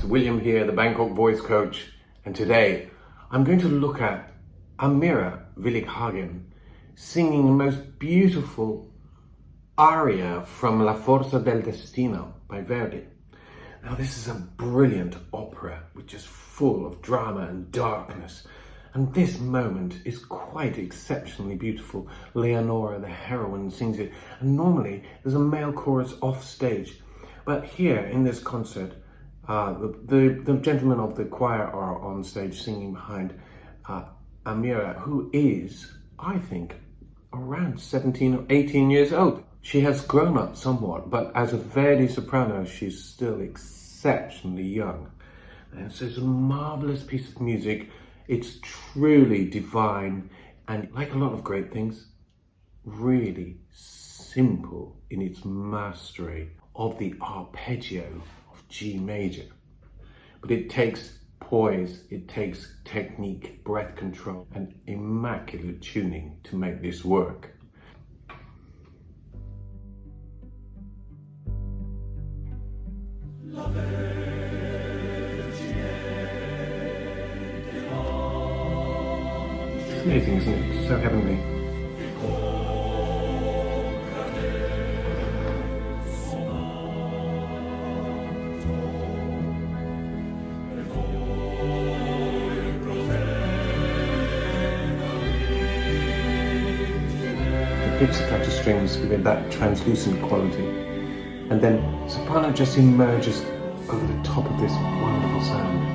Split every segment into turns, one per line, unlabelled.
William here, the Bangkok Voice Coach, and today I'm going to look at AMIRA Willighagen singing the most beautiful aria from La Forza del Destino by Verdi. Now this is a brilliant opera which is full of drama and darkness, and this moment is quite exceptionally beautiful. Leonora, the heroine, sings it, and normally there's a male chorus off stage. But here in this concert, the gentlemen of the choir are on stage singing behind AMIRA, who is, I think, around 17 or 18 years old. She has grown up somewhat, but as a Verdi soprano, she's still exceptionally young. And so it's a marvelous piece of music. It's truly divine, and like a lot of great things, really simple in its mastery of the arpeggio of G major. But it takes poise, it takes technique, breath control, and immaculate tuning to make this work. It's amazing, isn't it? So heavenly. Pizzicato strings give it that translucent quality, and then soprano just emerges over the top of this wonderful sound.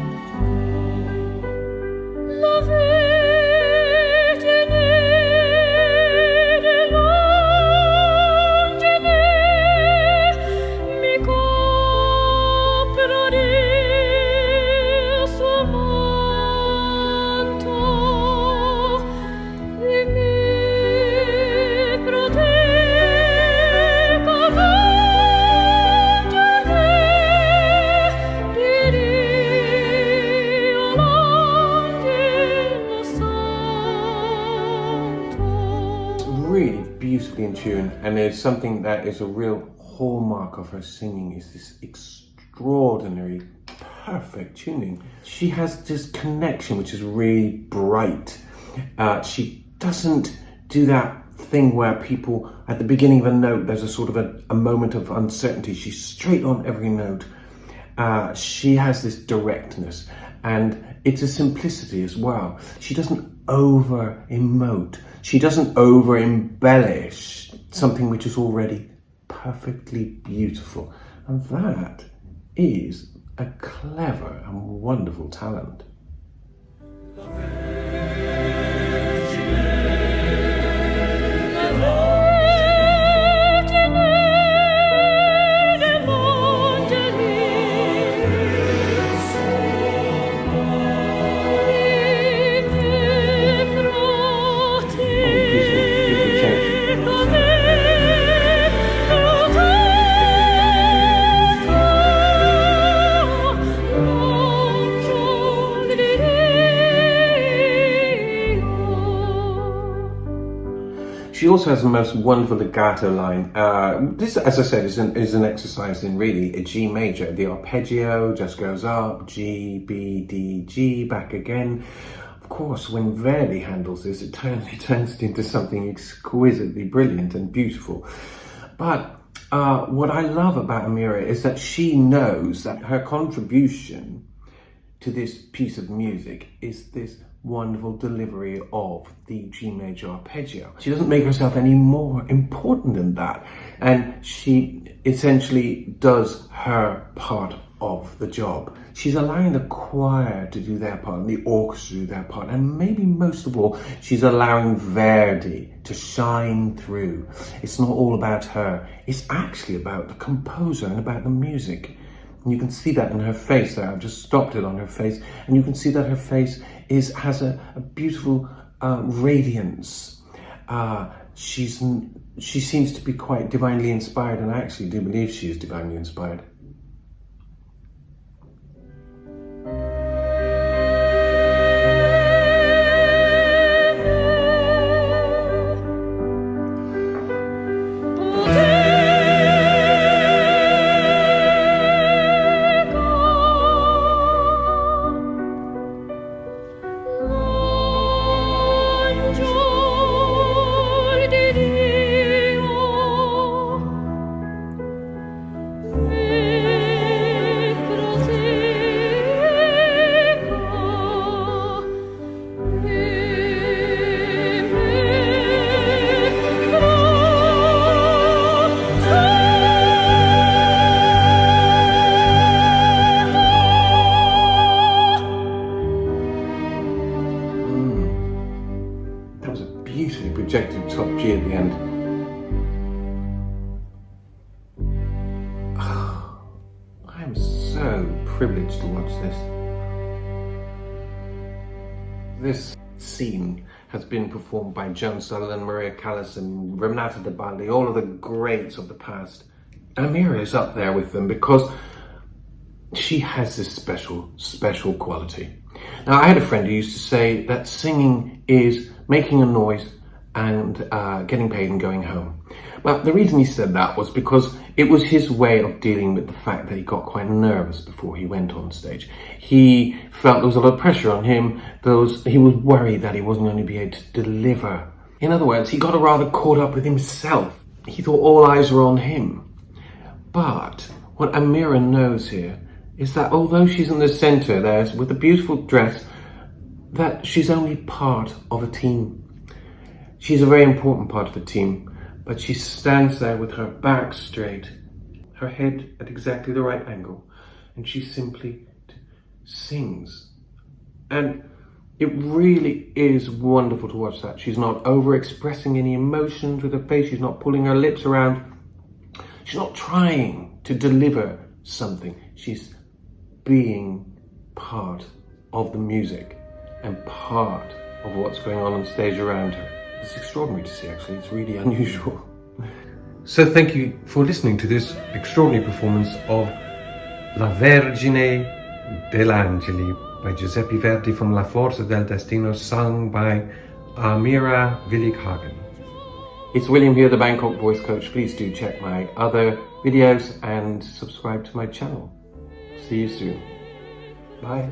Really beautifully in tune, and there's something that is a real hallmark of her singing is this extraordinary perfect tuning. She has this connection which is really bright. She doesn't do that thing where people at the beginning of a note there's a sort of a moment of uncertainty. She's straight on every note. She has this directness, and it's a simplicity as well. She doesn't over emote. She doesn't over embellish something which is already perfectly beautiful. And that is a clever and wonderful talent. She also has the most wonderful legato line. This, as I said, is an exercise in really a G major. The arpeggio just goes up, G, B, D, G, back again. Of course, when Verdi handles this, it turns it into something exquisitely brilliant and beautiful. But what I love about AMIRA is that she knows that her contribution to this piece of music is this wonderful delivery of the G major arpeggio. She doesn't make herself any more important than that, and she essentially does her part of the job. She's allowing the choir to do their part and the orchestra to do their part, and maybe most of all, she's allowing Verdi to shine through. It's not all about her, it's actually about the composer and about the music. And you can see that in her face there. I've just stopped it on her face, and you can see that her face has a beautiful radiance. She seems to be quite divinely inspired, and I actually do believe she is divinely inspired. top G at the end. I am so privileged to watch this. This scene has been performed by Joan Sutherland, Maria Callas and Renata de Baldi, all of the greats of the past. AMIRA is up there with them because she has this special quality. Now, I had a friend who used to say that singing is making a noise and getting paid and going home. Well, the reason he said that was because it was his way of dealing with the fact that he got quite nervous before he went on stage. He felt there was a lot of pressure on him. He was worried that he wasn't going to be able to deliver. In other words, he got rather caught up with himself. He thought all eyes were on him. But what AMIRA knows here is that although she's in the center there with a beautiful dress, that she's only part of a team. She's a very important part of the team, but she stands there with her back straight, her head at exactly the right angle, and she simply sings. And it really is wonderful to watch that. She's not over-expressing any emotions with her face. She's not pulling her lips around. She's not trying to deliver something. She's being part of the music and part of what's going on stage around her. It's extraordinary to see, actually. It's really unusual. So thank you for listening to this extraordinary performance of La Vergine dell'Angeli by Giuseppe Verdi from La Forza del Destino, sung by AMIRA Willighagen. It's William here, the Bangkok Voice Coach. Please do check my other videos and subscribe to my channel. See you soon. Bye.